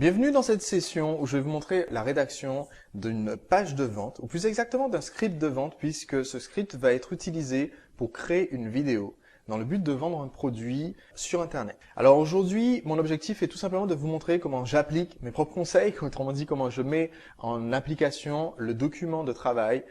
Bienvenue dans cette session où je vais vous montrer la rédaction d'une page de vente, ou plus exactement d'un script de vente, puisque ce script va être utilisé pour créer une vidéo dans le but de vendre un produit sur Internet. Alors aujourd'hui, mon objectif est tout simplement de vous montrer comment j'applique mes propres conseils, autrement dit comment je mets en application le document de travail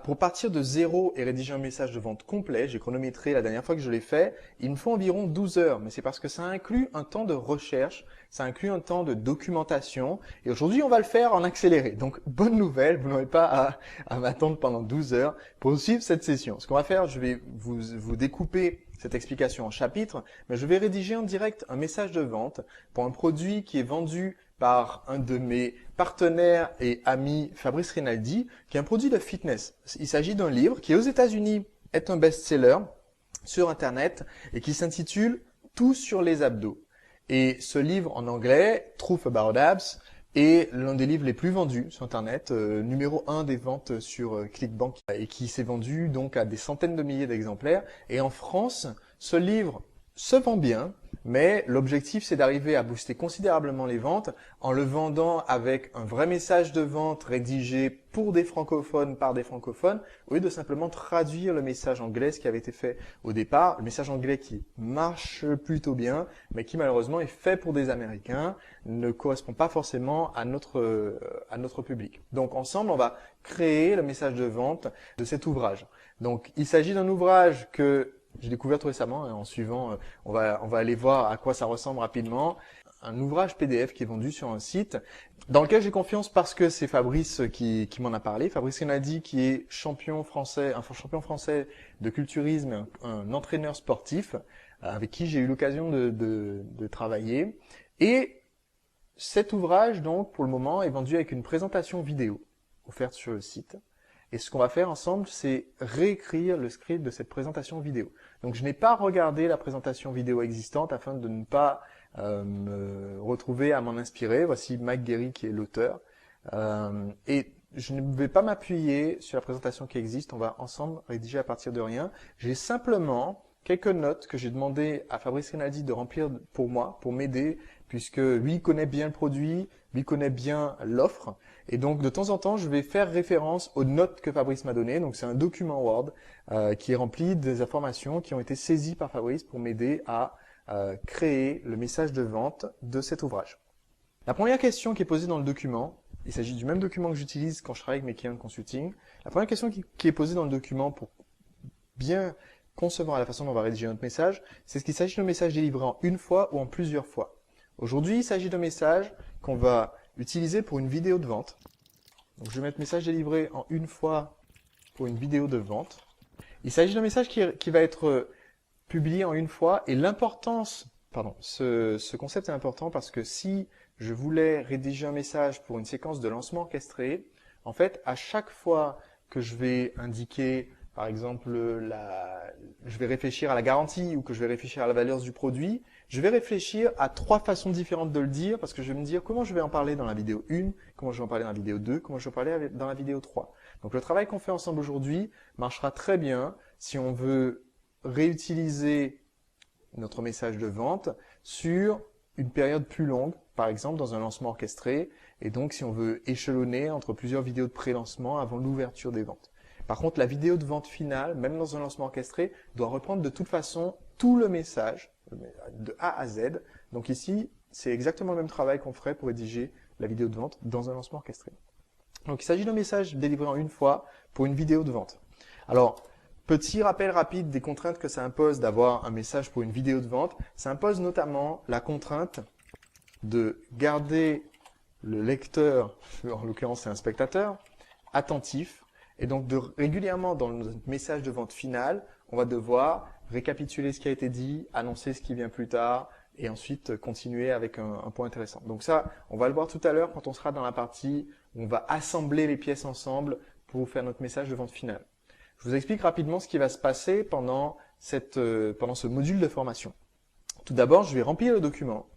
pour partir de zéro et rédiger un message de vente complet. J'ai chronométré la dernière fois que je l'ai fait. Il me faut environ 12 heures, mais c'est parce que ça inclut un temps de recherche, ça inclut un temps de documentation. Et aujourd'hui, on va le faire en accéléré. Donc, bonne nouvelle, vous n'aurez pas à m'attendre pendant 12 heures pour suivre cette session. Ce qu'on va faire, je vais vous découper cette explication en chapitres, mais je vais rédiger en direct un message de vente pour un produit qui est vendu par un de mes partenaires et amis, Fabrice Rinaldi, qui est un produit de fitness. Il s'agit d'un livre qui, aux États-Unis, est un best-seller sur Internet et qui s'intitule « Tout sur les abdos ». Et ce livre en anglais, Truth About Abs, est l'un des livres les plus vendus sur Internet, numéro 1 des ventes sur ClickBank, et qui s'est vendu donc à des centaines de milliers d'exemplaires. Et en France, ce livre se vend bien, mais l'objectif c'est d'arriver à booster considérablement les ventes en le vendant avec un vrai message de vente rédigé pour des francophones par des francophones, au lieu de simplement traduire le message anglais, ce qui avait été fait au départ, le message anglais qui marche plutôt bien, mais qui malheureusement est fait pour des Américains, ne correspond pas forcément à notre public. Donc ensemble, on va créer le message de vente de cet ouvrage. Donc il s'agit d'un ouvrage que j'ai découvert tout récemment, en suivant, on va aller voir à quoi ça ressemble rapidement. Un ouvrage PDF qui est vendu sur un site dans lequel j'ai confiance parce que c'est Fabrice qui m'en a parlé. Fabrice Rinaldi qui est un champion français de culturisme, un entraîneur sportif avec qui j'ai eu l'occasion de travailler. Et cet ouvrage, donc, pour le moment, est vendu avec une présentation vidéo offerte sur le site. Et ce qu'on va faire ensemble, c'est réécrire le script de cette présentation vidéo. Donc je n'ai pas regardé la présentation vidéo existante afin de ne pas me retrouver à m'en inspirer. Voici Mike Guéry qui est l'auteur. Et je ne vais pas m'appuyer sur la présentation qui existe, on va ensemble rédiger à partir de rien. J'ai simplement quelques notes que j'ai demandé à Fabrice Rinaldi de remplir pour moi, pour m'aider, puisque lui connaît bien le produit, lui connaît bien l'offre. Et donc, de temps en temps, je vais faire référence aux notes que Fabrice m'a données. Donc, c'est un document Word qui est rempli des informations qui ont été saisies par Fabrice pour m'aider à créer le message de vente de cet ouvrage. La première question qui est posée dans le document, il s'agit du même document que j'utilise quand je travaille avec mes clients de consulting. La première question qui est posée dans le document pour bien concevoir la façon dont on va rédiger notre message, c'est ce qu'il s'agit d'un message délivré en une fois ou en plusieurs fois. Aujourd'hui, il s'agit d'un message qu'on va utiliser pour une vidéo de vente. Donc, je vais mettre message délivré en une fois pour une vidéo de vente. Il s'agit d'un message qui va être publié en une fois et ce concept est important parce que si je voulais rédiger un message pour une séquence de lancement orchestré, en fait, à chaque fois que je vais indiquer, par exemple, je vais réfléchir à la garantie ou que je vais réfléchir à la valeur du produit, je vais réfléchir à 3 façons différentes de le dire parce que je vais me dire comment je vais en parler dans la vidéo 1, comment je vais en parler dans la vidéo 2, comment je vais en parler dans la vidéo 3. Donc le travail qu'on fait ensemble aujourd'hui marchera très bien si on veut réutiliser notre message de vente sur une période plus longue, par exemple dans un lancement orchestré, et donc si on veut échelonner entre plusieurs vidéos de pré-lancement avant l'ouverture des ventes. Par contre, la vidéo de vente finale, même dans un lancement orchestré, doit reprendre de toute façon tout le message, de A à Z. Donc ici, c'est exactement le même travail qu'on ferait pour rédiger la vidéo de vente dans un lancement orchestré. Donc il s'agit d'un message délivré en une fois pour une vidéo de vente. Alors, petit rappel rapide des contraintes que ça impose d'avoir un message pour une vidéo de vente. Ça impose notamment la contrainte de garder le lecteur, en l'occurrence c'est un spectateur, attentif. Et donc régulièrement dans notre message de vente final, on va devoir récapituler ce qui a été dit, annoncer ce qui vient plus tard, et ensuite continuer avec un point intéressant. Donc ça, on va le voir tout à l'heure quand on sera dans la partie où on va assembler les pièces ensemble pour faire notre message de vente final. Je vous explique rapidement ce qui va se passer pendant ce module de formation. Tout d'abord, je vais remplir le document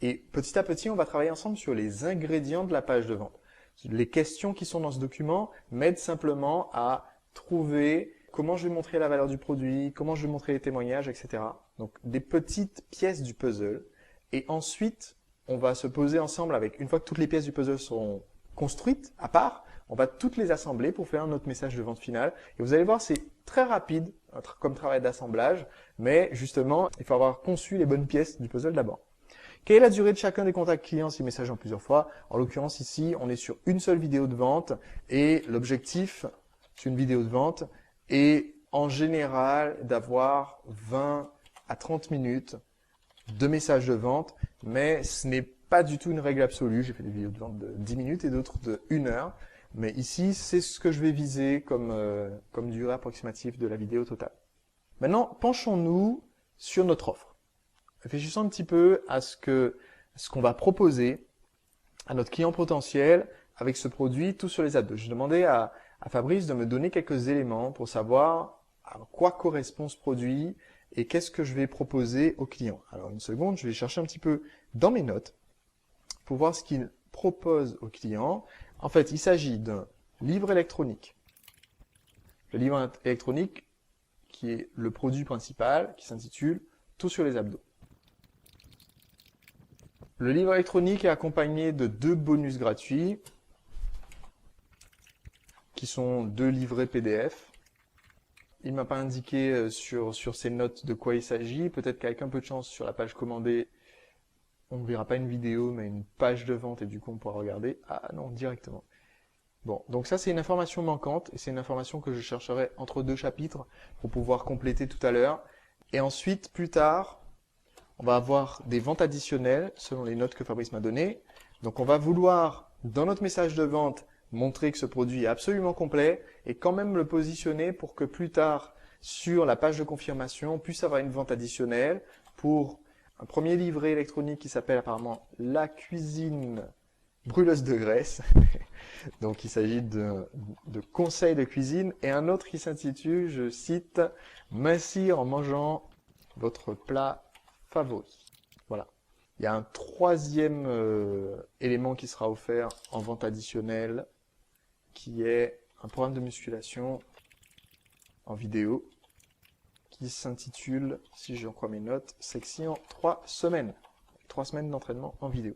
et petit à petit, on va travailler ensemble sur les ingrédients de la page de vente. Les questions qui sont dans ce document m'aident simplement à trouver comment je vais montrer la valeur du produit, comment je vais montrer les témoignages, etc. Donc des petites pièces du puzzle. Et ensuite, on va se poser ensemble avec, une fois que toutes les pièces du puzzle seront construites à part, on va toutes les assembler pour faire notre message de vente finale. Et vous allez voir, c'est très rapide comme travail d'assemblage, mais justement, il faut avoir conçu les bonnes pièces du puzzle d'abord. Quelle est la durée de chacun des contacts clients si message en plusieurs fois? En l'occurrence, ici, on est sur une seule vidéo de vente et l'objectif, c'est une vidéo de vente, est en général d'avoir 20 à 30 minutes de messages de vente, mais ce n'est pas du tout une règle absolue. J'ai fait des vidéos de vente de 10 minutes et d'autres de 1 heure. Mais ici, c'est ce que je vais viser comme durée approximative de la vidéo totale. Maintenant, penchons-nous sur notre offre. Réfléchissons un petit peu à ce qu'on va proposer à notre client potentiel avec ce produit tout sur les abdos. Je demandais à Fabrice de me donner quelques éléments pour savoir à quoi correspond ce produit et qu'est-ce que je vais proposer au client. Alors une seconde, je vais chercher un petit peu dans mes notes pour voir ce qu'il propose au client. En fait, il s'agit d'un livre électronique. Le livre électronique qui est le produit principal, qui s'intitule « Tout sur les abdos ». Le livre électronique est accompagné de 2 bonus gratuits, qui sont 2 livrets PDF. Il ne m'a pas indiqué sur ses notes de quoi il s'agit. Peut-être qu'avec un peu de chance, sur la page commandée, on ne verra pas une vidéo, mais une page de vente, et du coup, on pourra regarder. Ah non, directement. Bon, donc ça, c'est une information manquante, et c'est une information que je chercherai entre 2 chapitres pour pouvoir compléter tout à l'heure. Et ensuite, plus tard, on va avoir des ventes additionnelles selon les notes que Fabrice m'a données. Donc, on va vouloir, dans notre message de vente, montrer que ce produit est absolument complet et quand même le positionner pour que plus tard, sur la page de confirmation, on puisse avoir une vente additionnelle pour un premier livret électronique qui s'appelle apparemment La cuisine brûleuse de graisse. Donc, il s'agit de conseils de cuisine et un autre qui s'intitule, je cite, « Mincir en mangeant votre plat favori ». Voilà. Il y a un troisième élément qui sera offert en vente additionnelle qui est un programme de musculation en vidéo qui s'intitule, si j'en crois mes notes, « Sexy en 3 semaines ». 3 semaines d'entraînement en vidéo.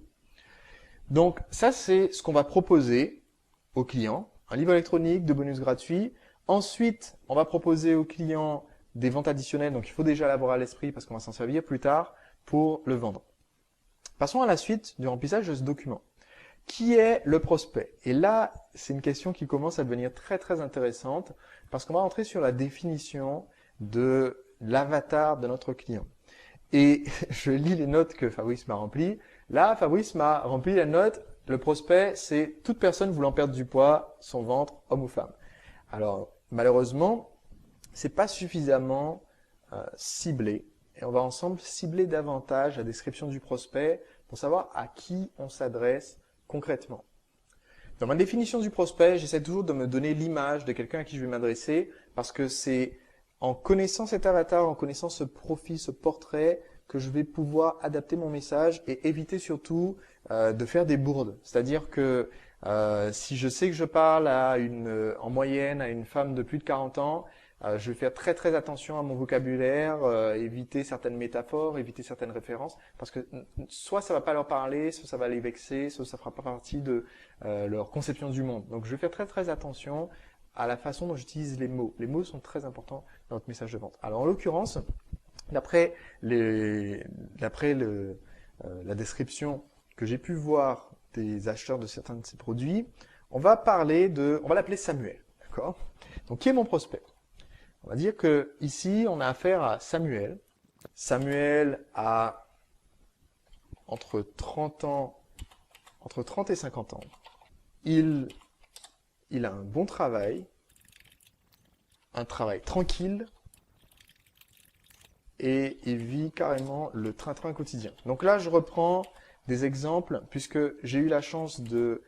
Donc ça, c'est ce qu'on va proposer au client. Un livre électronique, de bonus gratuits. Ensuite, on va proposer au client des ventes additionnelles. Donc il faut déjà l'avoir à l'esprit parce qu'on va s'en servir plus tard pour le vendre. Passons à la suite du remplissage de ce document. Qui est le prospect? Et là, c'est une question qui commence à devenir très très intéressante parce qu'on va entrer sur la définition de l'avatar de notre client. Et je lis les notes que Fabrice m'a remplies. Là, Fabrice m'a rempli la note, le prospect, c'est toute personne voulant perdre du poids, son ventre, homme ou femme. Alors, malheureusement, c'est pas suffisamment ciblé. Et on va ensemble cibler davantage la description du prospect pour savoir à qui on s'adresse concrètement. Dans ma définition du prospect, j'essaie toujours de me donner l'image de quelqu'un à qui je vais m'adresser parce que c'est en connaissant cet avatar, en connaissant ce profil, ce portrait, que je vais pouvoir adapter mon message et éviter surtout de faire des bourdes. C'est-à-dire que si je sais que je parle en moyenne à une femme de plus de 40 ans, je vais faire très très attention à mon vocabulaire, éviter certaines métaphores, éviter certaines références, parce que soit ça va pas leur parler, soit ça va les vexer, soit ça fera pas partie de leur conception du monde. Donc je vais faire très très attention à la façon dont j'utilise les mots. Les mots sont très importants dans notre message de vente. Alors en l'occurrence, d'après la description que j'ai pu voir des acheteurs de certains de ces produits, on va l'appeler Samuel, d'accord? Donc qui est mon prospect? On va dire que ici on a affaire à Samuel. Samuel a entre 30 et 50 ans. Il a un bon travail, un travail tranquille, et il vit carrément le train-train quotidien. Donc là, je reprends des exemples, puisque j'ai eu la chance de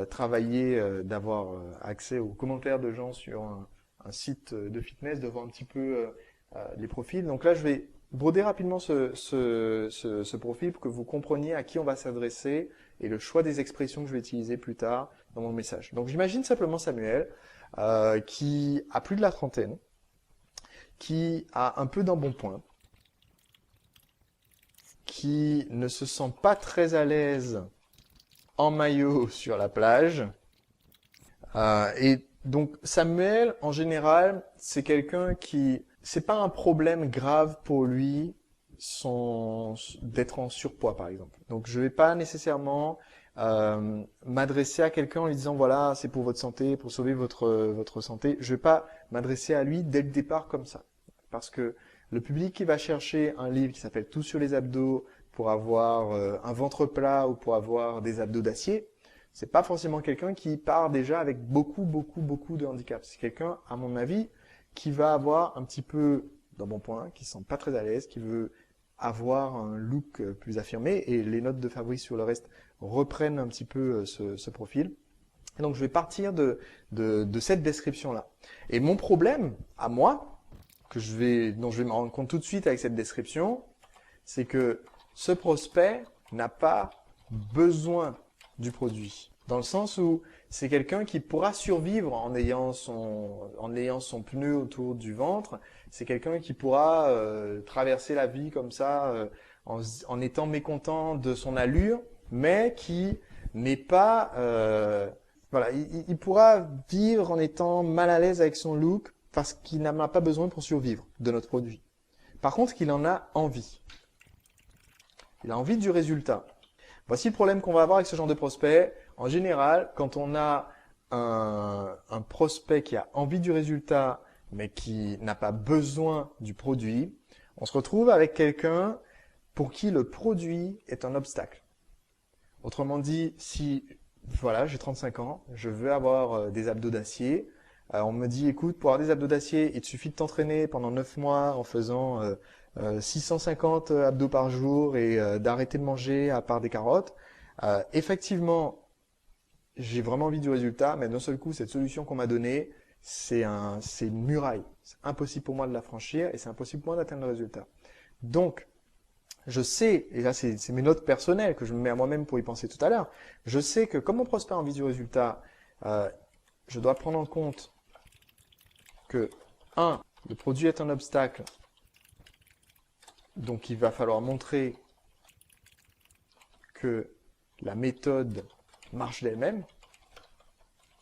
travailler, d'avoir accès aux commentaires de gens sur un site de fitness, de voir un petit peu les profils. Donc là, je vais broder rapidement ce profil pour que vous compreniez à qui on va s'adresser et le choix des expressions que je vais utiliser plus tard dans mon message. Donc j'imagine simplement Samuel, qui a plus de la trentaine, qui a un peu d'embonpoint, qui ne se sent pas très à l'aise en maillot sur la plage. Et donc Samuel, en général, c'est quelqu'un qui, c'est pas un problème grave pour lui d'être en surpoids, par exemple. Donc je vais pas nécessairement m'adresser à quelqu'un en lui disant voilà, c'est pour votre santé, pour sauver votre santé. Je vais pas m'adresser à lui dès le départ comme ça, parce que le public qui va chercher un livre qui s'appelle Tout sur les abdos pour avoir un ventre plat ou pour avoir des abdos d'acier, c'est pas forcément quelqu'un qui part déjà avec beaucoup de handicap. C'est quelqu'un, à mon avis, qui va avoir un petit peu d'embonpoint, qui se sent pas très à l'aise, qui veut avoir un look plus affirmé, et les notes de Fabrice sur le reste reprennent un petit peu ce profil. Et donc je vais partir de cette description-là. Et mon problème, à moi, dont je vais me rendre compte tout de suite avec cette description, c'est que ce prospect n'a pas besoin du produit. Dans le sens où c'est quelqu'un qui pourra survivre en ayant son pneu autour du ventre. C'est quelqu'un qui pourra traverser la vie comme ça en étant mécontent de son allure, mais qui n'est pas... voilà, il pourra vivre en étant mal à l'aise avec son look parce qu'il n'en a pas besoin pour survivre de notre produit. Par contre, qu'il en a envie. Il a envie du résultat. Voici le problème qu'on va avoir avec ce genre de prospect. En général, quand on a un prospect qui a envie du résultat, mais qui n'a pas besoin du produit, on se retrouve avec quelqu'un pour qui le produit est un obstacle. Autrement dit, si voilà, j'ai 35 ans, je veux avoir des abdos d'acier, on me dit, écoute, pour avoir des abdos d'acier, il te suffit de t'entraîner pendant 9 mois en faisant 650 abdos par jour et d'arrêter de manger à part des carottes. Effectivement, j'ai vraiment envie du résultat, mais d'un seul coup, cette solution qu'on m'a donnée, c'est une muraille. C'est impossible pour moi de la franchir et c'est impossible pour moi d'atteindre le résultat. Donc, je sais, et là c'est mes notes personnelles que je me mets à moi-même pour y penser tout à l'heure, je sais que comme mon prospect a envie du résultat, je dois prendre en compte que, le produit est un obstacle, donc il va falloir montrer que la méthode marche d'elle-même.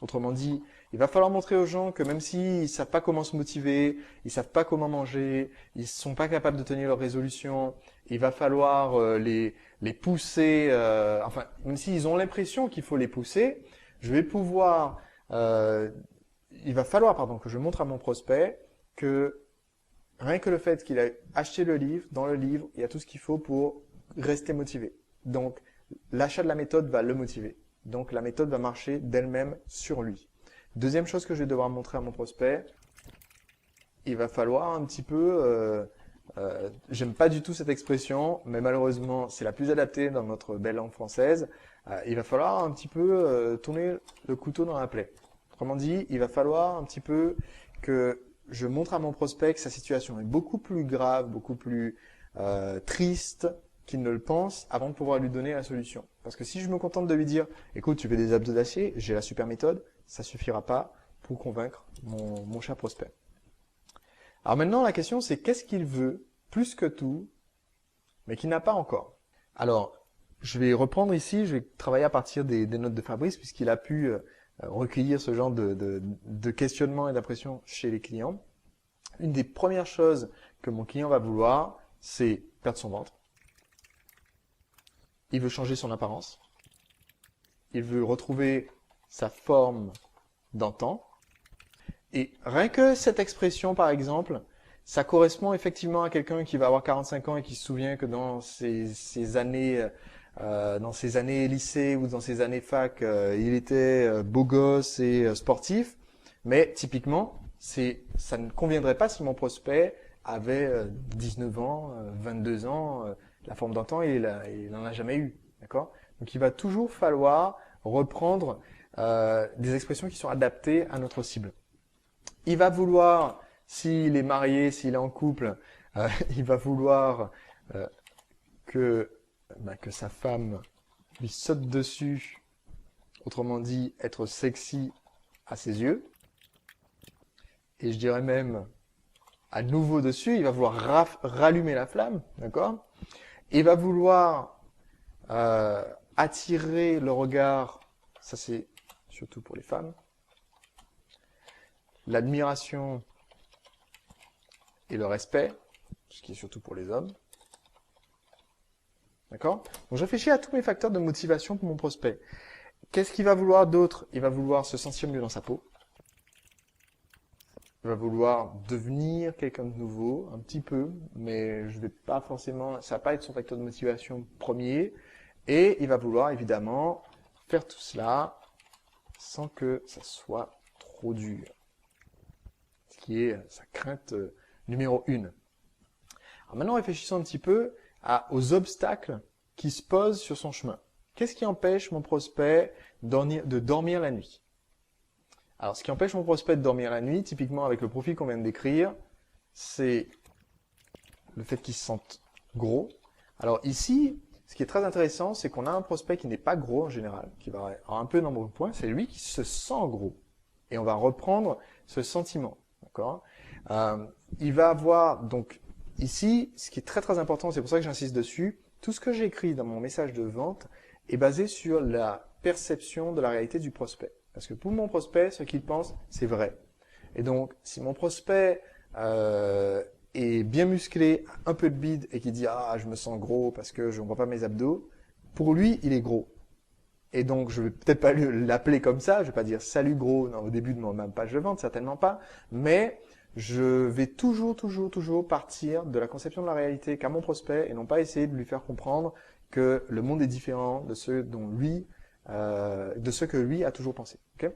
Autrement dit, il va falloir montrer aux gens que même s'ils ne savent pas comment se motiver, ils ne savent pas comment manger, ils ne sont pas capables de tenir leurs résolutions, il va falloir les pousser, enfin, même s'ils ont l'impression qu'il faut les pousser, il va falloir, pardon, que je montre à mon prospect que rien que le fait qu'il a acheté le livre, dans le livre, il y a tout ce qu'il faut pour rester motivé. Donc, l'achat de la méthode va le motiver. Donc, la méthode va marcher d'elle-même sur lui. Deuxième chose que je vais devoir montrer à mon prospect, il va falloir un petit peu... j'aime pas du tout cette expression, mais malheureusement, c'est la plus adaptée dans notre belle langue française. Il va falloir un petit peu tourner le couteau dans la plaie. Autrement dit, il va falloir un petit peu que je montre à mon prospect que sa situation est beaucoup plus grave, beaucoup plus triste qu'il ne le pense avant de pouvoir lui donner la solution. Parce que si je me contente de lui dire « Écoute, tu fais des abdos d'acier, j'ai la super méthode », ça suffira pas pour convaincre mon cher prospect. Alors maintenant, la question c'est qu'est-ce qu'il veut plus que tout, mais qu'il n'a pas encore. Alors, je vais reprendre ici, je vais travailler à partir des notes de Fabrice, puisqu'il a pu recueillir ce genre de questionnement et d'impression chez les clients. Une des premières choses que mon client va vouloir, c'est perdre son ventre. Il veut changer son apparence. Il veut retrouver sa forme d'antan. Et rien que cette expression, par exemple, ça correspond effectivement à quelqu'un qui va avoir 45 ans et qui se souvient que dans ses années lycée ou dans ses années fac, il était beau gosse et sportif. Mais typiquement, ça ne conviendrait pas si mon prospect avait 19 ans, 22 ans, la forme d'antan, il n'en a jamais eu. D'accord ? Donc il va toujours falloir reprendre des expressions qui sont adaptées à notre cible. Il va vouloir, s'il est marié, s'il est en couple, il va vouloir que sa femme lui saute dessus, autrement dit, être sexy à ses yeux. Et je dirais même à nouveau dessus, il va vouloir rallumer la flamme, d'accord ? Il va vouloir attirer le regard, ça c'est surtout pour les femmes, l'admiration et le respect, ce qui est surtout pour les hommes. D'accord? Donc je réfléchis à tous mes facteurs de motivation pour mon prospect. Qu'est-ce qu'il va vouloir d'autre? Il va vouloir se sentir mieux dans sa peau. Il va vouloir devenir quelqu'un de nouveau, un petit peu, mais je vais pas forcément, ça va pas être son facteur de motivation premier. Et il va vouloir évidemment faire tout cela sans que ça soit trop dur. Ce qui est sa crainte numéro 1. Alors maintenant, réfléchissons un petit peu aux obstacles qui se posent sur son chemin. Qu'est-ce qui empêche mon prospect de dormir la nuit? Alors, ce qui empêche mon prospect de dormir la nuit, typiquement avec le profil qu'on vient de décrire, c'est le fait qu'il se sente gros. Alors ici, ce qui est très intéressant, c'est qu'on a un prospect qui n'est pas gros en général, qui va avoir un peu de nombre de points, c'est lui qui se sent gros. Et on va reprendre ce sentiment. D'accord? Il va avoir, donc ici, ce qui est très très important, c'est pour ça que j'insiste dessus, tout ce que j'écris dans mon message de vente est basé sur la perception de la réalité du prospect. Parce que pour mon prospect, ce qu'il pense, c'est vrai. Et donc, si mon prospect est bien musclé, un peu de bide, et qui dit « Ah, je me sens gros parce que je ne vois pas mes abdos », pour lui, il est gros. Et donc, je vais peut-être pas l'appeler comme ça, je vais pas dire « Salut gros » au début de ma page de vente, certainement pas, mais je vais toujours partir de la conception de la réalité qu'a mon prospect et non pas essayer de lui faire comprendre que le monde est différent de ce que lui a toujours pensé. Okay?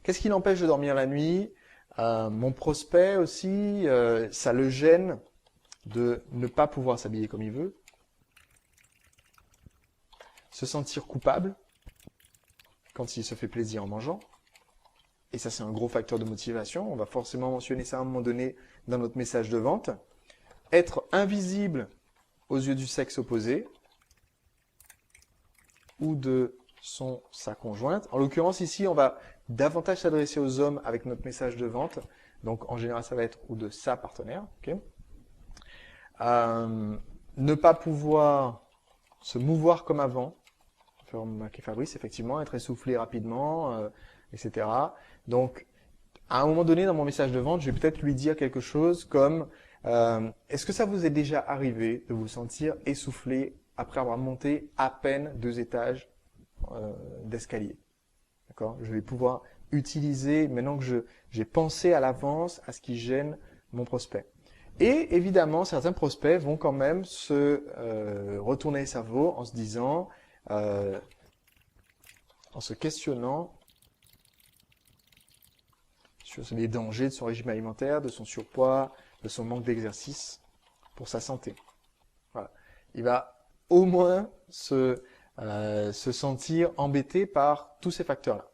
Qu'est-ce qui l'empêche de dormir la nuit? Mon prospect aussi, ça le gêne de ne pas pouvoir s'habiller comme il veut, se sentir coupable quand il se fait plaisir en mangeant. Et ça, c'est un gros facteur de motivation. On va forcément mentionner ça à un moment donné dans notre message de vente. Être invisible aux yeux du sexe opposé ou de sa conjointe. En l'occurrence, ici, on va davantage s'adresser aux hommes avec notre message de vente. Donc, en général, ça va être ou de sa partenaire. Okay? Ne pas pouvoir se mouvoir comme avant. Marqué Fabrice, effectivement, être essoufflé rapidement, etc. Donc, à un moment donné, dans mon message de vente, je vais peut-être lui dire quelque chose comme est-ce que ça vous est déjà arrivé de vous sentir essoufflé après avoir monté à peine 2 étages d'escalier? D'accord? Je vais pouvoir utiliser, maintenant que j'ai pensé à l'avance à ce qui gêne mon prospect. Et évidemment, certains prospects vont quand même se retourner le cerveau en se disant, en se questionnant sur les dangers de son régime alimentaire, de son surpoids, de son manque d'exercice pour sa santé. Voilà. Il va au moins se sentir embêté par tous ces facteurs-là.